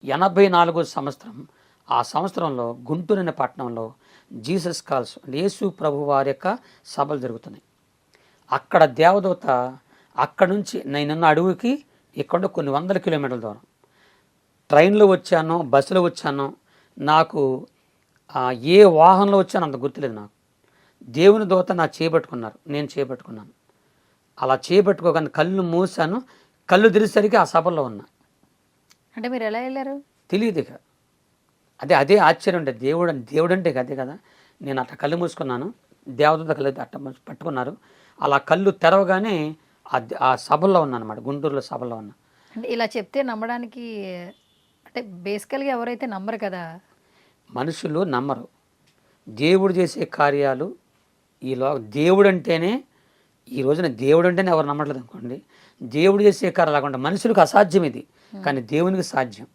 84 సంవత్సరం. ఆ సంవత్సరంలో గుంటూరు అనే పట్టణంలో జీసస్ కాల్స్ యేసు ప్రభు వారి యొక్క సభలు జరుగుతున్నాయి. అక్కడ దేవదూత అక్కడి నుంచి నేనున్న అడవికి ఇక్కడ కొన్ని వందల కిలోమీటర్ల దూరం ట్రైన్లో వచ్చానో బస్సులో వచ్చానో నాకు ఏ వాహనంలో వచ్చానో అంత గుర్తులేదు. నాకు దేవుని దూత నా చేపట్టుకున్నారు, నేను చేపట్టుకున్నాను. అలా చేపట్టుకోగానే కళ్ళు మూసాను, కళ్ళు తెరిసేసరికి ఆ సభలో ఉన్నా. అంటే మీరు ఎలా వెళ్ళారు? తెలియదు ఇక. అదే ఆశ్చర్యం అంటే దేవుడు అంటే అదే కదా. నేను అట్లా కళ్ళు మూసుకున్నాను, దేవదూత కళ్ళు అట్ట పట్టుకున్నారు. అలా కళ్ళు తెరవగానే ఆ సభలో ఉన్నాను అనమాట, గుంటూరులో సభలో ఉన్నా. అంటే ఇలా చెప్తే నమ్మడానికి అంటే బేసికల్గా ఎవరైతే నమ్మరు కదా. మనుషులు నమ్మరు. దేవుడు చేసే కార్యాలు దేవుడు అంటేనే ఈ రోజున దేవుడు అంటేనే ఎవరు నమ్మట్లేదు అనుకోండి. దేవుడు చేసే కార్యాలు లేకుండా మనుషులకు అసాధ్యం ఇది, కానీ దేవునికి సాధ్యం.